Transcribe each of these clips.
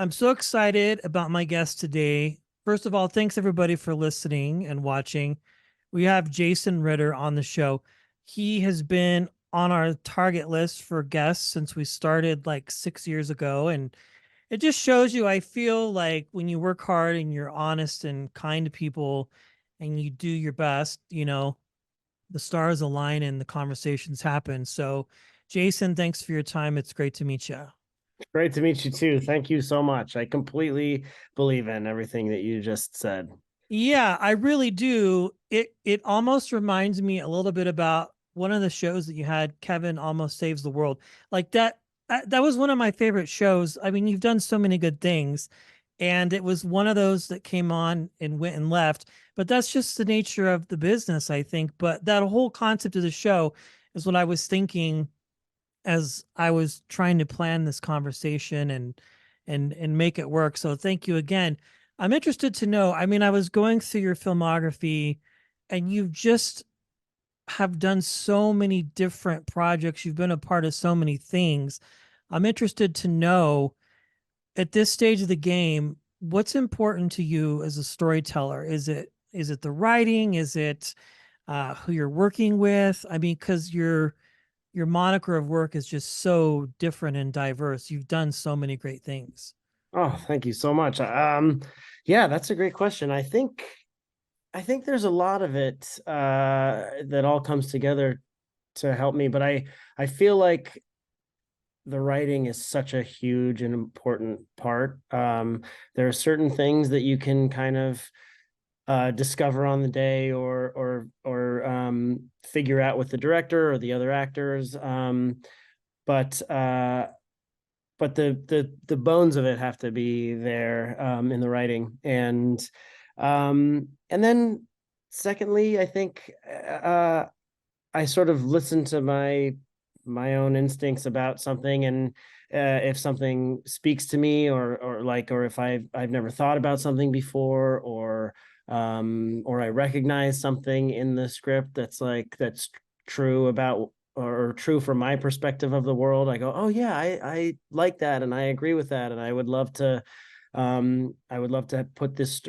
I'm so excited about my guest today. First of all, thanks everybody for listening and watching. We have Jason Ritter on the show. He has been on our target list for guests since we started like 6 years ago. And it just shows you, I feel like when you work hard and you're honest and kind to people and you do your best, the stars align and the conversations happen. So, Jason, thanks for your time. It's great to meet you. Great to meet you too. Thank you so much. I completely believe in everything that you just said. Yeah, I really do. It almost reminds me a little bit about one of the shows that you had, Kevin Almost Saves the World. Like that was one of my favorite shows. I mean, you've done so many good things, and it was one of those that came on and went and left. But that's just the nature of the business, I think. But that whole concept of the show is what I was thinking as I was trying to plan this conversation and make it work. So thank you again. I'm interested to know. I mean, I was going through your filmography and you've just have done so many different projects. You've been a part of so many things. I'm interested to know at this stage of the game, what's important to you as a storyteller? Is it the writing? Is it who you're working with? I mean, because your moniker of work is just so different and diverse. You've done so many great things. Oh, thank you so much. Yeah, that's a great question. I think there's a lot of it that all comes together to help me, but I feel like the writing is such a huge and important part. There are certain things that you can kind of discover on the day or figure out with the director or the other actors. But the bones of it have to be there in the writing, and then secondly, I think I sort of listen to my own instincts about something, and if something speaks to me, or if I've never thought about something before, or I recognize something in the script that's true about or true from my perspective of the world, I go, oh yeah, I like that and I agree with that, and I would love to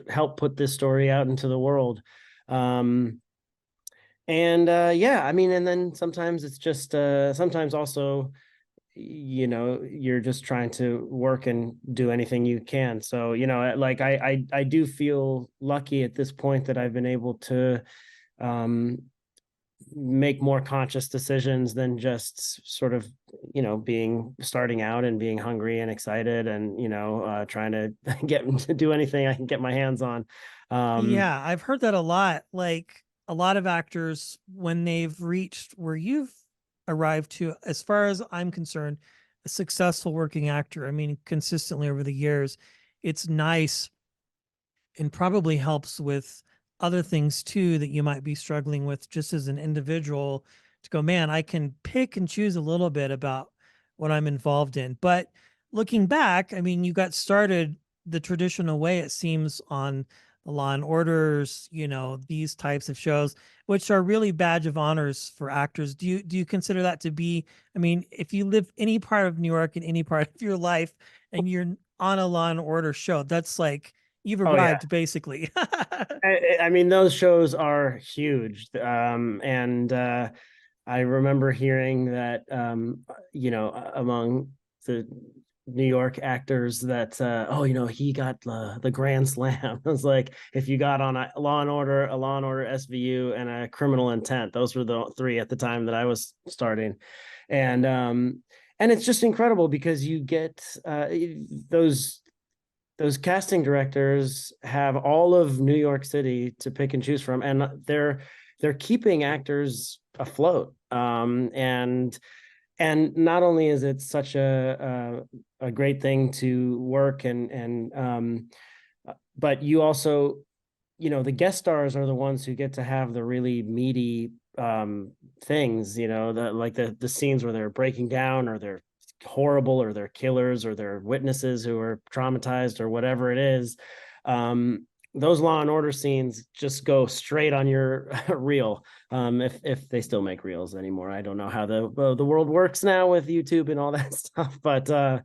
help put this story out into the world. And Yeah, I mean, and then sometimes it's just sometimes also, you're just trying to work and do anything you can. So, like I do feel lucky at this point that I've been able to um make more conscious decisions than just sort of, being starting out and being hungry and excited and, trying to get to do anything I can get my hands on. um Yeah, I've heard that a lot. Like a lot of actors, when they've reached where you've arrived to, as far as I'm concerned, a successful working actor, I mean, consistently over the years, it's nice and probably helps with other things too that you might be struggling with just as an individual to go, man, I can pick and choose a little bit about what I'm involved in. But looking back, I mean, you got started the traditional way, it seems, on the Law and Orders, these types of shows, which are really badge of honors for actors. Do you consider that to be, I mean, if you live any part of New York in any part of your life and you're on a Law and Order show, that's like you've oh yeah, arrived basically. I mean, those shows are huge. And I remember hearing that, among the New York actors that, oh, he got the Grand Slam. It was like, if you got on a Law and Order SVU, and a Criminal Intent, those were the three at the time that I was starting. And, um, and it's just incredible because you get those those casting directors have all of New York City to pick and choose from, and they're keeping actors afloat. And not only is it such a great thing to work, and but you also, the guest stars are the ones who get to have the really meaty things, the scenes where they're breaking down, or they're horrible, or they're killers, or they're witnesses who are traumatized, or whatever it is. Those Law and Order scenes just go straight on your reel. If they still make reels anymore, I don't know how the world works now with YouTube and all that stuff, but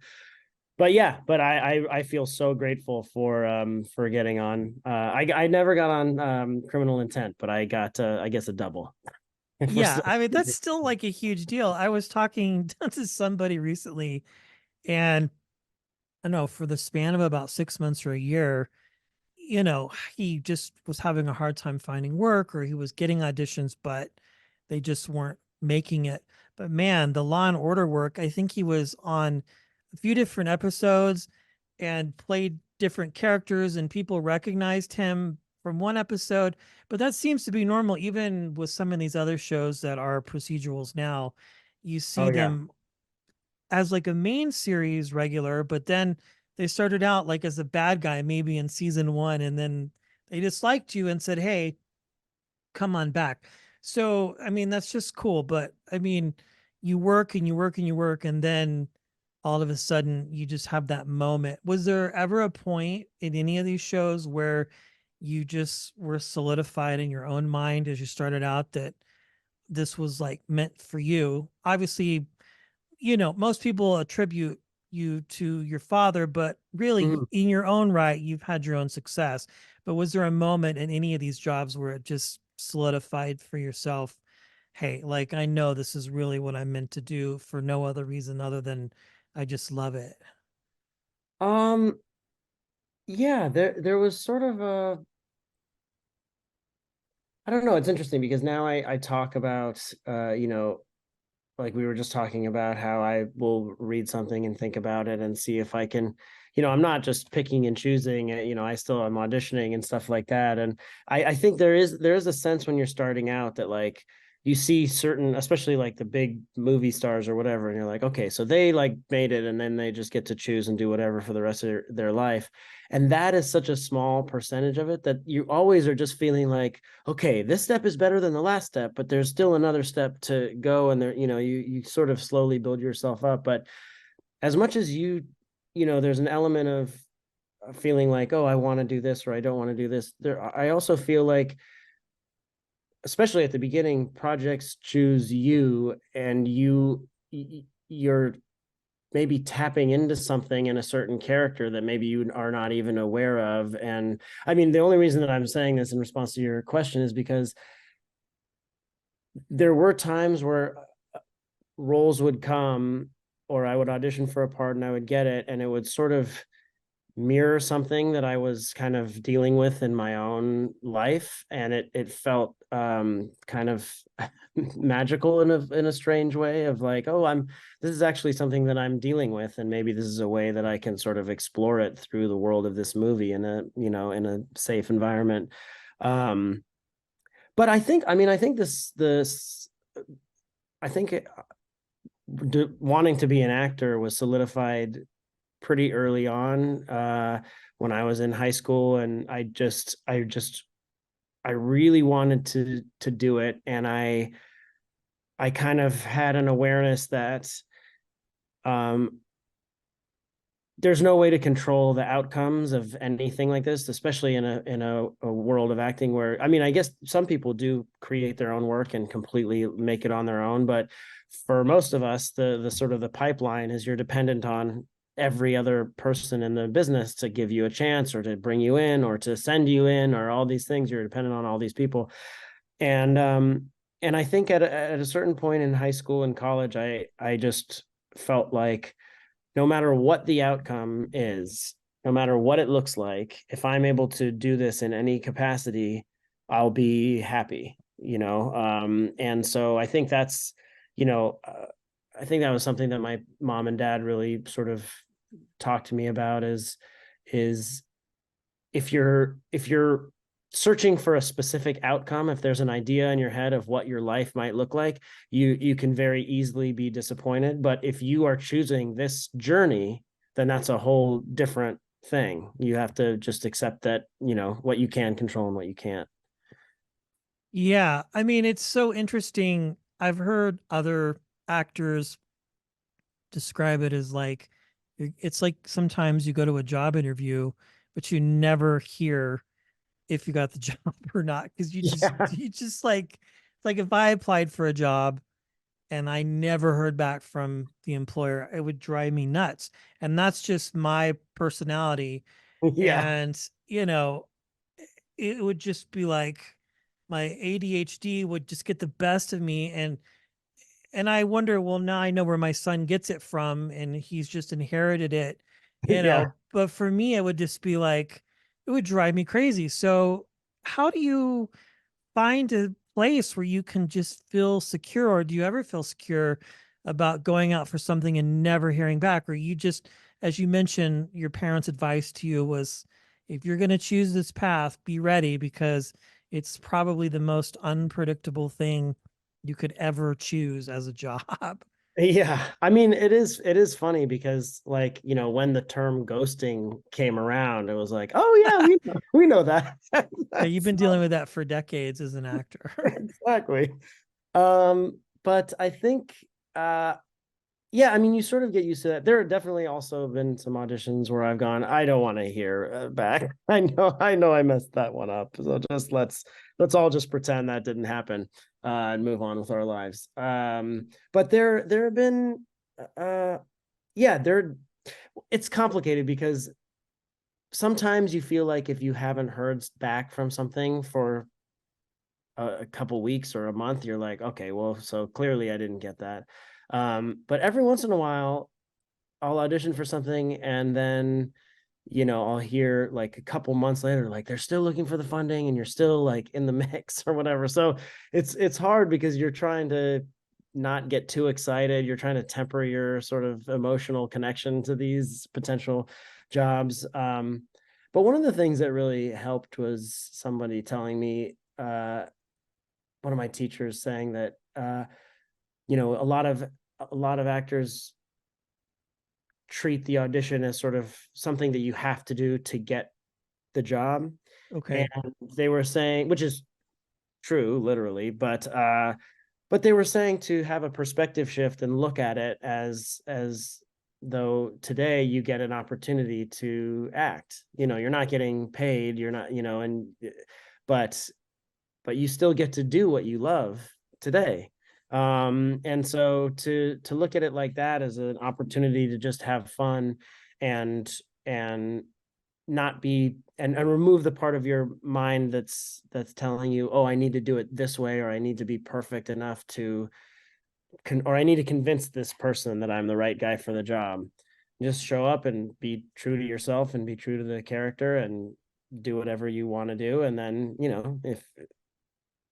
But yeah, but I feel so grateful for getting on. I never got on Criminal Intent, but I got I guess a double. If we're Yeah, still I mean that's still like a huge deal. I was talking to somebody recently, and I don't know, for the span of about 6 months or a year, he just was having a hard time finding work, or he was getting auditions, but they just weren't making it. But man, the Law and Order work, I think he was on a few different episodes and played different characters, and people recognized him from one episode. But that seems to be normal, even with some of these other shows that are procedurals now. You Oh see yeah. them as like a main series regular, but then they started out like as a bad guy, maybe in season one, and then they disliked you and said, "Hey, come on back." So, I mean, that's just cool. But I mean, you work and you work and you work, and then all of a sudden you just have that moment. Was there ever a point in any of these shows where you just were solidified in your own mind as you started out that this was like meant for you? Obviously, most people attribute you to your father, but really Mhm. in your own right, you've had your own success. But was there a moment in any of these jobs where it just solidified for yourself, hey, like I know this is really what I'm meant to do for no other reason other than I just love it? Um, yeah, there was sort of a I don't know, it's interesting because now I talk about like we were just talking about how I will read something and think about it and see if I can, I'm not just picking and choosing, I still am auditioning and stuff like that. And I think there is a sense when you're starting out that like you see certain, especially like the big movie stars or whatever, and you're like, okay, so they like made it and then they just get to choose and do whatever for the rest of their life. And that is such a small percentage of it that you always are just feeling like, okay, this step is better than the last step, but there's still another step to go. And there, you sort of slowly build yourself up. But as much as there's an element of feeling like, oh, I want to do this or I don't want to do this. I also feel like, especially at the beginning, projects choose you and you're maybe tapping into something in a certain character that maybe you are not even aware of. And I mean, the only reason that I'm saying this in response to your question is because there were times where roles would come or I would audition for a part and I would get it and it would sort of mirror something that I was kind of dealing with in my own life and it felt kind of magical in a strange way of like, oh, this is actually something that I'm dealing with and maybe this is a way that I can sort of explore it through the world of this movie in a safe environment. um but I think I think wanting to be an actor was solidified pretty early on when I was in high school, and I really wanted to do it, and I kind of had an awareness that um, there's no way to control the outcomes of anything like this, especially in a world of acting where I guess some people do create their own work and completely make it on their own, but for most of us, the sort of the pipeline is you're dependent on every other person in the business to give you a chance or to bring you in or to send you in or all these things. You're dependent on all these people. And I think at a certain point in high school and college, I just felt like no matter what the outcome is, no matter what it looks like, if I'm able to do this in any capacity, I'll be happy. And so I think you know, uh, I think that was something that my mom and dad really sort of talked to me about is if you're searching for a specific outcome, if there's an idea in your head of what your life might look like, you can very easily be disappointed. But if you are choosing this journey, then that's a whole different thing. You have to just accept that, what you can control and what you can't. Yeah, I mean, it's so interesting. I've heard other actors describe it as like it's like sometimes you go to a job interview, but you never hear if you got the job or not because you just Yeah. you just like if I applied for a job and I never heard back from the employer, it would drive me nuts. And that's just my personality. Yeah. And, you know, it would just be like my ADHD would just get the best of me. And I wonder, well, now I know where my son gets it from, and he's just inherited it, Yeah. But for me, it would just be like, it would drive me crazy. So, how do you find a place where you can just feel secure, or do you ever feel secure about going out for something and never hearing back? Or you just, as you mentioned, your parents' advice to you was, if you're going to choose this path, be ready because it's probably the most unpredictable thing you could ever choose as a job. Yeah. I mean, it is funny because like, when the term ghosting came around, it was like, oh yeah, we know that. Yeah, you've That's been dealing with that for decades as an actor. exactly. But I think yeah, I mean, you sort of get used to that. There have definitely also been some auditions where I've gone, I don't want to hear back. I know I messed that one up. So just let's all just pretend that didn't happen and move on with our lives. But there have been uh yeah, it's complicated because sometimes you feel like if you haven't heard back from something for a couple weeks or a month, you're like, okay, well, so clearly I didn't get that. But every once in a while, I'll audition for something and then, I'll hear like a couple months later, like they're still looking for the funding and you're still like in the mix or whatever. So it's hard because you're trying to not get too excited. You're trying to temper your sort of emotional connection to these potential jobs. But one of the things that really helped was somebody telling me, one of my teachers saying that, a lot of actors treat the audition as sort of something that you have to do to get the job. And Okay. they were saying, which is true, literally, but they were saying to have a perspective shift and look at it as though today you get an opportunity to act. You're not getting paid, you're not, and but but you still get to do what you love today. And so to look at it like that as an opportunity to just have fun and and not be and remove the part of your mind that's telling you, oh, I need to do it this way, or I need to be perfect enough to or I need to convince this person that I'm the right guy for the job. Just show up and be true to yourself and be true to the character and do whatever you want to do. And then,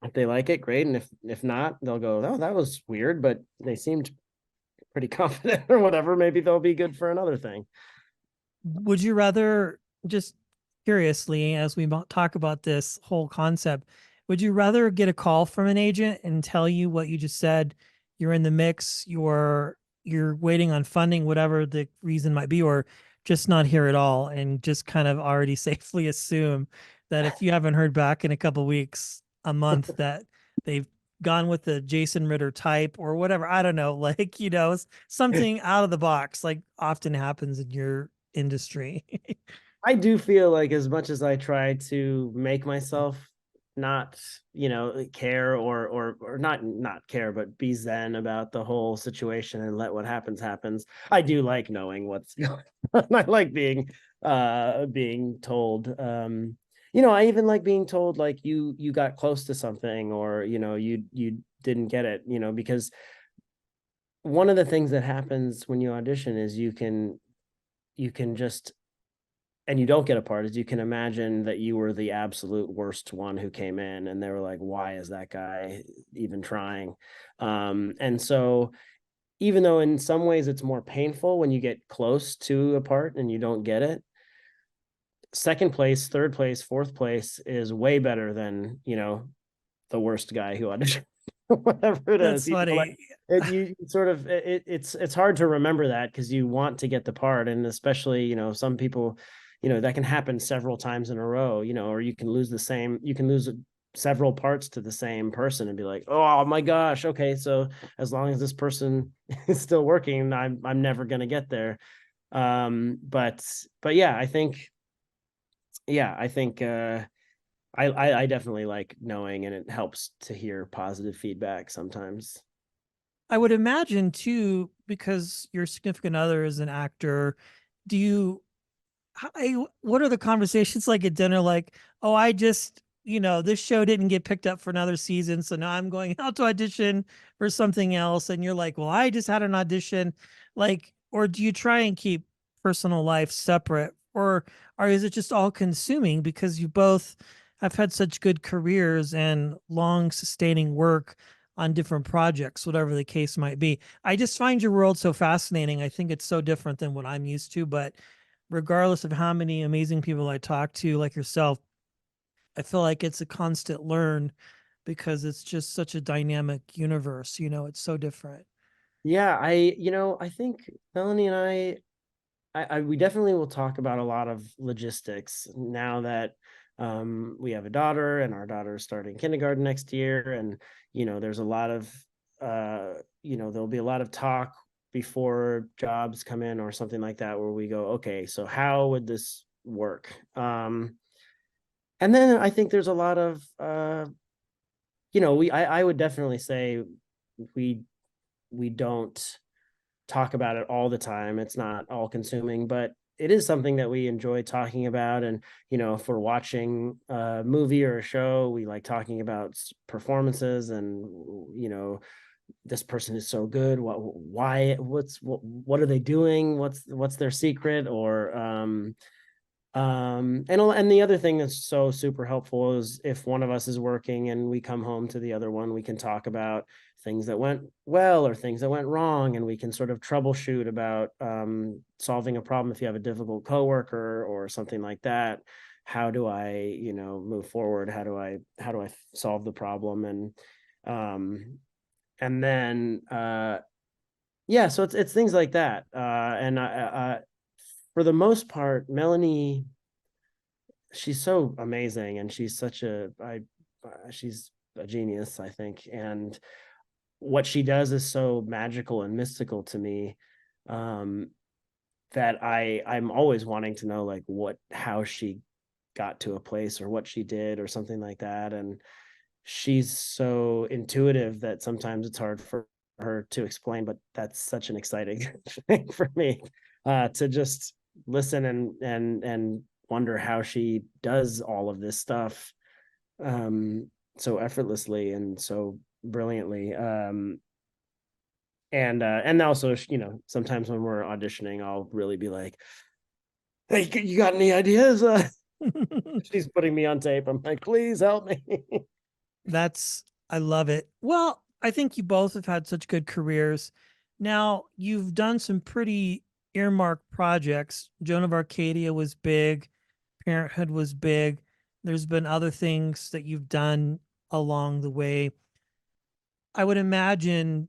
if they like it, great. And if not, they'll go, oh, that was weird, but they seemed pretty confident or whatever. Maybe they'll be good for another thing. Would you rather, just curiously, as we talk about this whole concept, would you rather get a call from an agent and tell you what you just said? You're in the mix, you're waiting on funding, whatever the reason might be, or just not hear at all and just kind of already safely assume that if you haven't heard back in a couple weeks, a month, that they've gone with the Jason Ritter type or whatever. I don't know, like, something out of the box, like often happens in your industry. I do feel like as much as I try to make myself not, care or not care, but be zen about the whole situation and let what happens. I do like knowing what's going on. I like being told. I even like being told like you got close to something or you didn't get it, because one of the things that happens when you audition is you can just and you don't get a part is you can imagine that you were the absolute worst one who came in and they were like, why is that guy even trying? And so even though in some ways it's more painful when you get close to a part and you don't get it, second place, third place, fourth place is way better than, the worst guy who auditioned. Whatever it That's is, like funny. you sort of it's hard to remember that because you want to get the part, and especially some people, that can happen several times in a row, or you can lose several parts to the same person and be like, oh my gosh, okay, so as long as this person is still working, I'm never gonna get there. But yeah, I think I definitely like knowing, and it helps to hear positive feedback sometimes. I would imagine too, because your significant other is an actor. Do you what are the conversations like at dinner? Like, oh, I just, this show didn't get picked up for another season, so now I'm going out to audition for something else. And you're like, well, I just had an audition. Like, or do you try and keep personal life separate, or is it just all consuming because you both have had such good careers and long sustaining work on different projects, whatever the case might be? I just find your world so fascinating. I think it's so different than what I'm used to, but regardless of how many amazing people I talk to, like yourself, I feel like it's a constant learn because it's just such a dynamic universe. It's so different. Yeah, I think Melanie and we definitely will talk about a lot of logistics now that we have a daughter, and our daughter is starting kindergarten next year. And, there's a lot of, there'll be a lot of talk before jobs come in or something like that, where we go, okay, so how would this work? And then I think there's a lot of, I would definitely say we, we don't talk about it all the time. It's not all consuming, but it is something that we enjoy talking about. And, if we're watching a movie or a show, we like talking about performances and, this person is so good. What are they doing? What's their secret? Or, and the other thing that's so super helpful is if one of us is working and we come home to the other one, we can talk about things that went well or things that went wrong, and we can sort of troubleshoot about solving a problem. If you have a difficult coworker or something like that, how do I, move forward? How do I solve the problem? And then yeah, so it's things like that. And for the most part, Melanie, she's so amazing, and she's a genius, I think. And what she does is so magical and mystical to me, um, that I'm always wanting to know, like, how she got to a place or what she did or something like that. And she's so intuitive that sometimes it's hard for her to explain, but that's such an exciting thing for me, to just listen and wonder how she does all of this stuff, so effortlessly and so brilliantly. And also, sometimes when we're auditioning, I'll really be like, hey, you got any ideas? She's putting me on tape. I'm like, please help me. I love it. Well, I think you both have had such good careers. Now, you've done some pretty earmarked projects. Joan of Arcadia was big, Parenthood was big. There's been other things that you've done along the way. I would imagine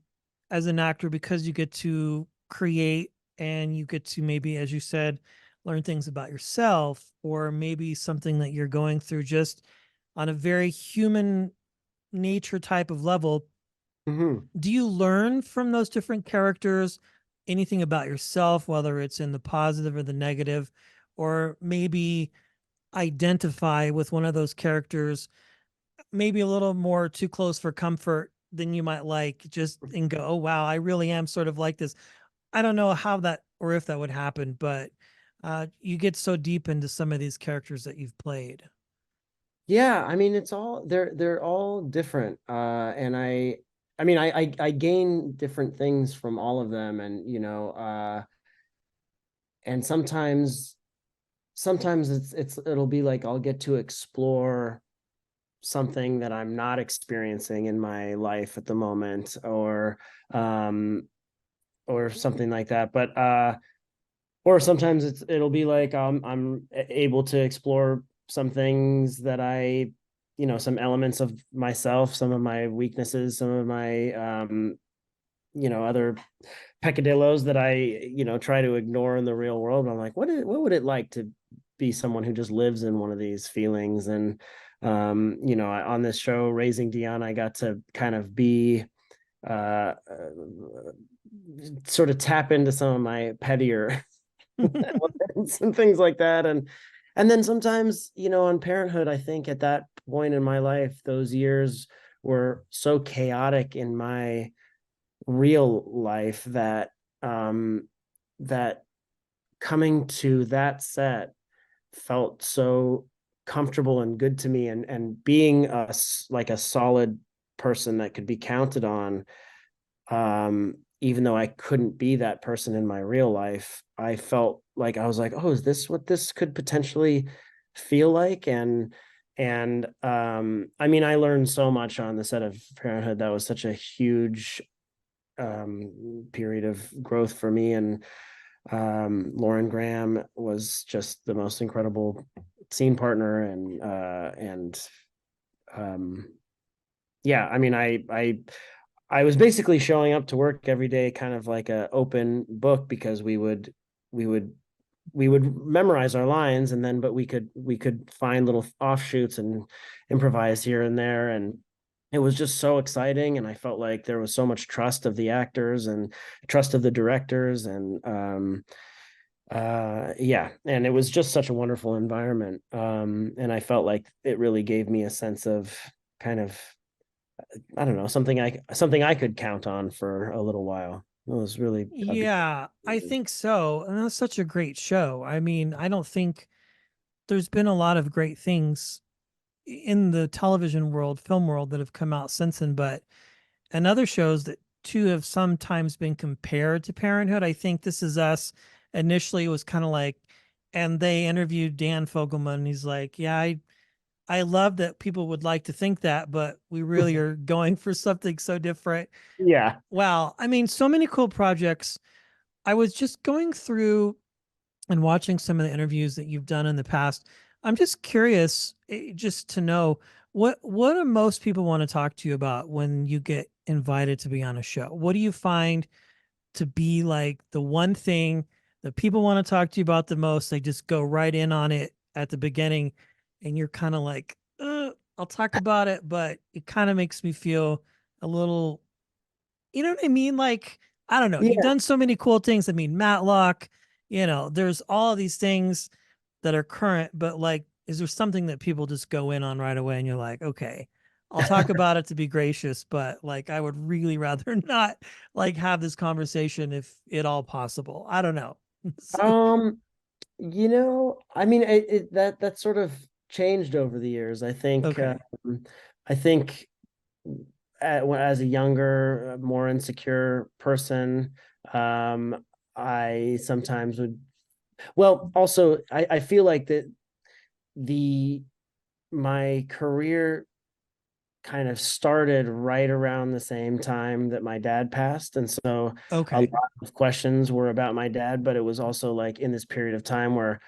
as an actor, because you get to create and you get to maybe, as you said, learn things about yourself, or maybe something that you're going through just on a very human nature type of level. Mm-hmm. Do you learn from those different characters anything about yourself, whether it's in the positive or the negative, or maybe identify with one of those characters, maybe a little more too close for comfort than you might like, just and go, oh, wow, I really am sort of like this. I don't know how that or if that would happen, but you get so deep into some of these characters that you've played. Yeah, I mean, they're all different. And I gain different things from all of them. And, and sometimes it'll be like I'll get to explore something that I'm not experiencing in my life at the moment, or something like that. But or sometimes it'll be like I'm able to explore some things that some elements of myself, some of my weaknesses, some of my other peccadillos that I try to ignore in the real world. I'm like, what would it like to be someone who just lives in one of these feelings? And on this show, Raising Dion, I got to kind of be uh, sort of tap into some of my pettier and things like that. And then sometimes, on Parenthood, I think at that point in my life, those years were so chaotic in my real life um that coming to that set felt so comfortable and good to me, and being like a solid person that could be counted on, even though I couldn't be that person in my real life, I felt like I was like, oh, is this what this could potentially feel like? And I mean, I learned so much on the set of Parenthood. That was such a huge period of growth for me. And Lauren Graham was just the most incredible scene partner, and um, yeah, I mean, I was basically showing up to work every day, kind of like an open book, because we would we would memorize our lines, and then but we could find little offshoots and improvise here and there, and it was just so exciting. And I felt like there was so much trust of the actors and trust of the directors, and yeah, and it was just such a wonderful environment, and I felt like it really gave me a sense of kind of, I don't know, something I could count on for a little while. It was really a good. Yeah, I think so. And that's such a great show. I mean, I don't think there's been a lot of great things in the television world, film world that have come out since then, but and other shows that too have sometimes been compared to Parenthood. I think This Is Us initially was kind of like, and they interviewed Dan Fogelman, and he's like, yeah, I love that people would like to think that, but we really are going for something so different. Yeah. Wow. I mean, so many cool projects. I was just going through and watching some of the interviews that you've done in the past. I'm just curious, just to know what do most people want to talk to you about when you get invited to be on a show? What do you find to be like the one thing that people want to talk to you about the most? They just go right in on it at the beginning, and you're kind of like, I'll talk about it, but it kind of makes me feel a little, you know what I mean? Like, I don't know. You've Yeah. done so many cool things. I mean, Matlock, there's all these things that are current, but like, is there something that people just go in on right away and you're like, okay, I'll talk about it to be gracious, but like, I would really rather not like have this conversation if at all possible. I don't know. Um, I mean, that sort of changed over the years. Okay. I think as a younger, more insecure person, I sometimes would. Well, also, I feel like that the my career kind of started right around the same time that my dad passed. And so a Okay. lot of questions were about my dad, but it was also like in this period of time where,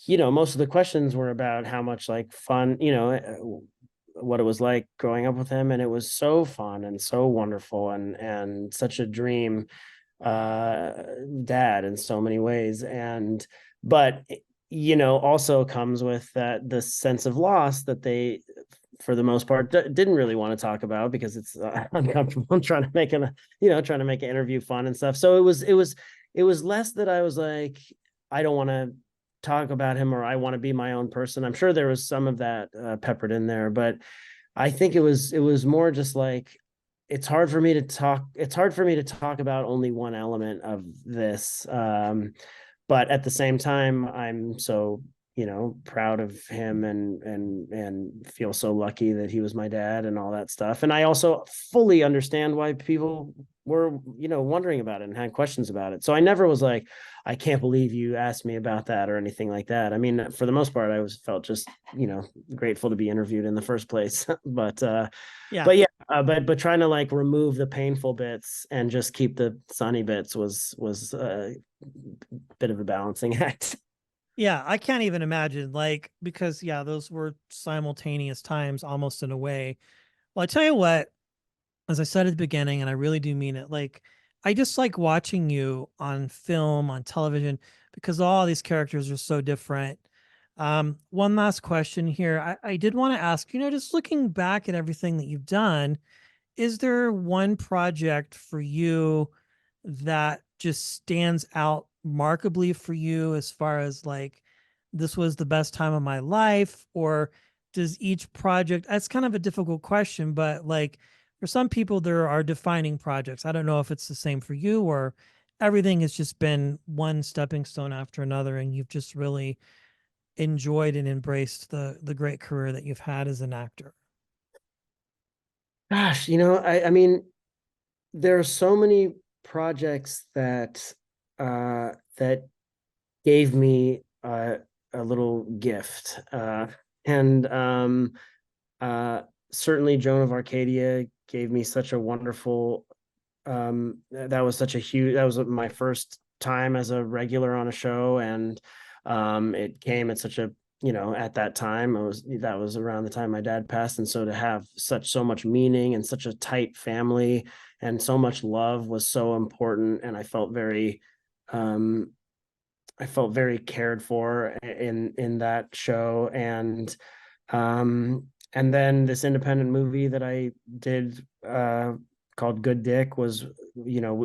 most of the questions were about how much like fun, what it was like growing up with him. And it was so fun and so wonderful, and such a dream uh dad in so many ways. But also comes with that the sense of loss that they, for the most part, didn't really want to talk about, because it's uncomfortable. I'm trying to make trying to make an interview fun and stuff. So it was less that I was like, I don't want to talk about him, or I want to be my own person. I'm sure there was some of that peppered in there, but I think it was more just like, it's hard for me to talk about only one element of this. But at the same time, I'm so, proud of him, and feel so lucky that he was my dad and all that stuff. And I also fully understand why people were, wondering about it and had questions about it. So I never was like, I can't believe you asked me about that, or anything like that. I mean, for the most part, I was felt just, grateful to be interviewed in the first place. Yeah. But yeah, but trying to like remove the painful bits and just keep the sunny bits was a bit of a balancing act. Yeah, I can't even imagine, like, because yeah, those were simultaneous times almost in a way. Well, I tell you what, as I said at the beginning, and I really do mean it, like, I just like watching you on film, on television, because all these characters are so different. One last question here. I did want to ask, just looking back at everything that you've done, is there one project for you that just stands out markedly for you as far as like, this was the best time of my life? Or does each project, that's kind of a difficult question, but like, for some people there are defining projects. I don't know if it's the same for you, or everything has just been one stepping stone after another, and you've just really enjoyed and embraced the great career that you've had as an actor. Gosh, I mean, there are so many projects that gave me a little gift. And uh, Certainly Joan of Arcadia gave me such a wonderful, that was such a huge, that was my first time as a regular on a show. And it came at such a, at that time, that was around the time my dad passed. And so to have so much meaning and such a tight family and so much love was so important. And um, I felt very cared for in that show. And then this independent movie that I did called Good Dick was,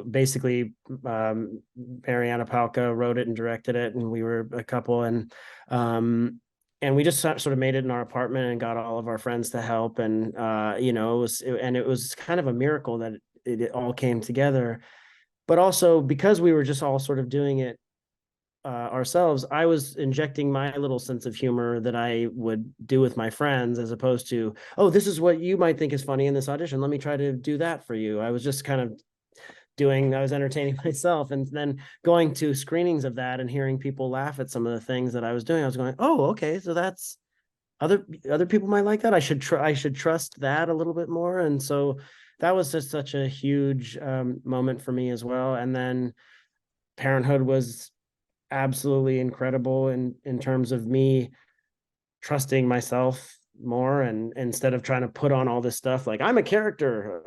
basically Mariana Palka wrote it and directed it, and we were a couple, and we just sort of made it in our apartment and got all of our friends to help, and it was kind of a miracle that it all came together. But also because we were just all sort of doing it ourselves, I was injecting my little sense of humor that I would do with my friends, as opposed to, oh, this is what you might think is funny in this audition. Let me try to do that for you. I was just kind of I was entertaining myself, and then going to screenings of that and hearing people laugh at some of the things that I was doing. I was going, oh, okay, so that's other people might like that. I should trust that a little bit more. And so that was just such a huge moment for me as well. And then Parenthood was absolutely incredible in terms of me trusting myself more, and instead of trying to put on all this stuff like I'm a character,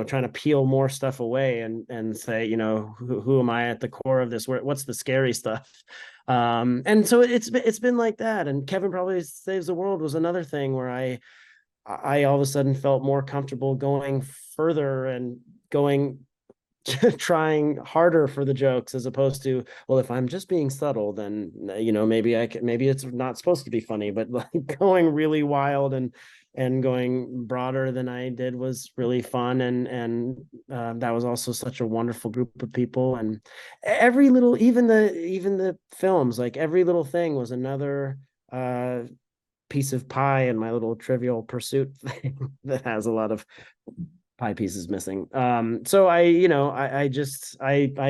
trying to peel more stuff away and say, who am I at the core of this, what's the scary stuff. And so it's been like that. And Kevin Probably Saves the World was another thing where I all of a sudden felt more comfortable going further and going trying harder for the jokes, as opposed to, well, if I'm just being subtle, then maybe it's not supposed to be funny. But like going really wild and going broader than I did was really fun. And that was also such a wonderful group of people. And every little, even the films, like every little thing was another piece of pie in my little Trivial Pursuit thing that has a lot of pie pieces missing. So I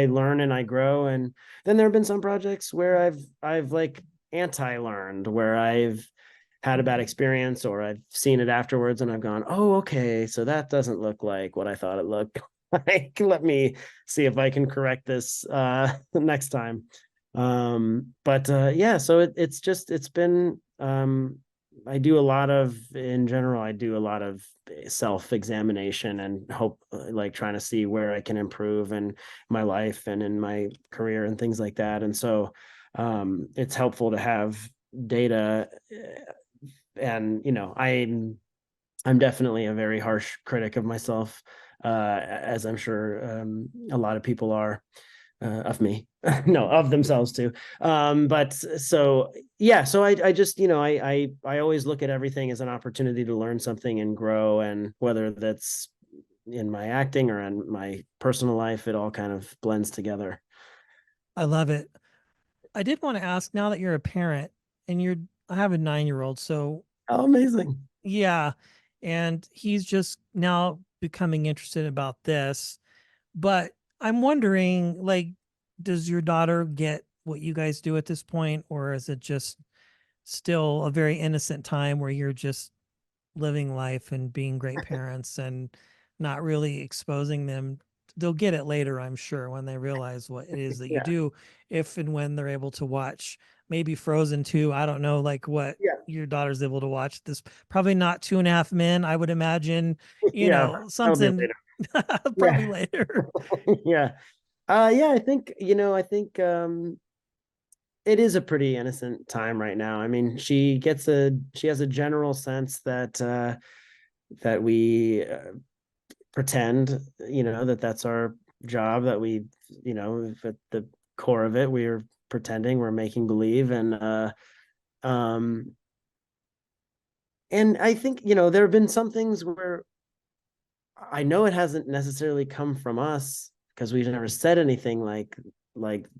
learn and I grow. And then there have been some projects where I've like anti-learned, where I've had a bad experience, or I've seen it afterwards and I've gone, oh, okay, so that doesn't look like what I thought it looked like. Let me see if I can correct this next time. But yeah, so it's been in general, I do a lot of self-examination and hope, like trying to see where I can improve in my life and in my career and things like that. And so it's helpful to have data. And I'm definitely a very harsh critic of myself, as I'm sure a lot of people are, of me. No, of themselves too. But so yeah, so I just, I always look at everything as an opportunity to learn something and grow, and whether that's in my acting or in my personal life, it all kind of blends together. I love it. I did want to ask, now that you're a parent and I have a 9-year-old, so Oh, amazing. yeah, and he's just now becoming interested about this. But I'm wondering, like, does your daughter get what you guys do at this point, or is it just still a very innocent time where you're just living life and being great parents and not really exposing them? They'll get it later, I'm sure, when they realize what it is that you Yeah. do, if and when they're able to watch maybe Frozen 2. I don't know, like, what Yeah. your daughter's able to watch. This probably not Two and a Half Men, I would imagine, Yeah. That'll be something later. probably Yeah. later. Yeah. Yeah, I think it is a pretty innocent time right now. I mean, she has a general sense that we pretend, that that's our job, that we, at the core of it, we're pretending, we're making believe. Um and I think, there have been some things where I know it hasn't necessarily come from us because we've never said anything like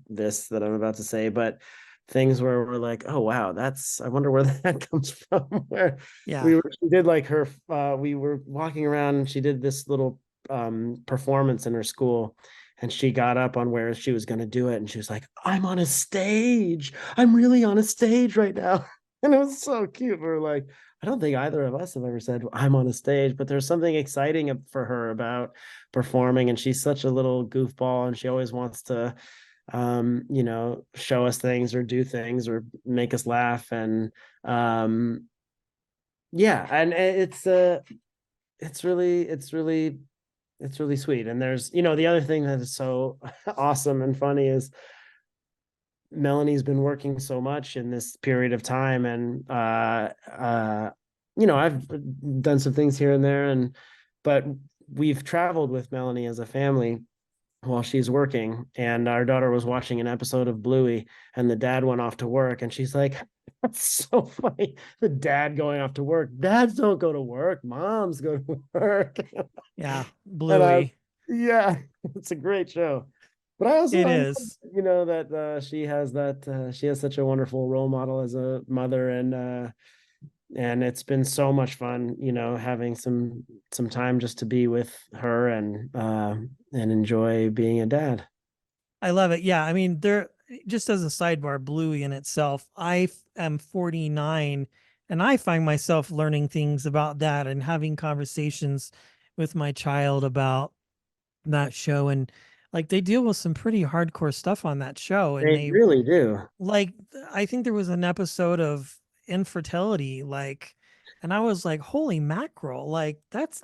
this that I'm about to say, but things where we're like, oh wow, that's I wonder where that comes from. Where Yeah. she did like her we were walking around and she did this little performance in her school, and she got up on where she was going to do it and she was like, I'm on a stage. I'm really on a stage right now. And it was so cute. We were like, I don't think either of us have ever said I'm on a stage, but there's something exciting for her about performing. And she's such a little goofball and she always wants to, show us things or do things or make us laugh. And yeah, and it's really sweet. And there's, the other thing that is so awesome and funny is Melanie's been working so much in this period of time, and I've done some things here and there, but we've traveled with Melanie as a family while she's working, and our daughter was watching an episode of Bluey, and the dad went off to work, and she's like, "That's so funny." The dad going off to work. Dads don't go to work. Moms go to work. Yeah. And Bluey. yeah, it's a great show. But It I know, is. that she has such a wonderful role model as a mother, and it's been so much fun, having some time just to be with her and enjoy being a dad. I love it. Yeah. I mean, there, just as a sidebar, Bluey in itself, am 49 and I find myself learning things about that and having conversations with my child about that show. And like they deal with some pretty hardcore stuff on that show. And They they, really do. like, I think there was an episode of infertility, like, and I was like, holy mackerel, like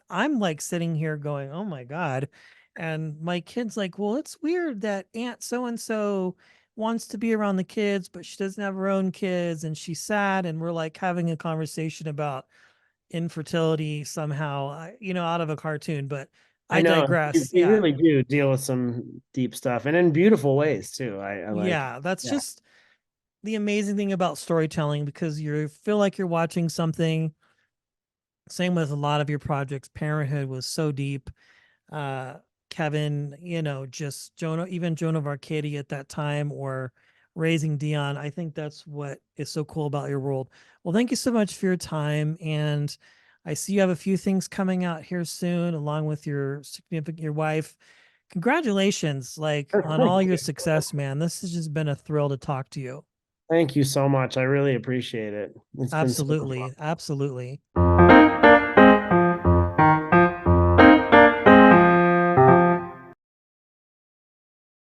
I'm like sitting here going, oh my God. And my kid's like, well, it's weird that Aunt so and so wants to be around the kids, but she doesn't have her own kids and she's sad. And we're like having a conversation about infertility somehow, out of a cartoon, but I I know digress. they Yeah. really do deal with some deep stuff and in beautiful ways too. I like. Yeah. That's Yeah. just the amazing thing about storytelling because you feel like you're watching something. Same with a lot of your projects. Parenthood was so deep. Uh, Kevin, just Jonah, even Joan of Arcadia at that time, or Raising Dion. I think that's what is so cool about your world. Well, thank you so much for your time. And I see you have a few things coming out here soon, along with your wife. Congratulations, like on all your success, man. This has just been a thrill to talk to you. Thank you so much. I really appreciate it. It's been super fun. Absolutely. Absolutely.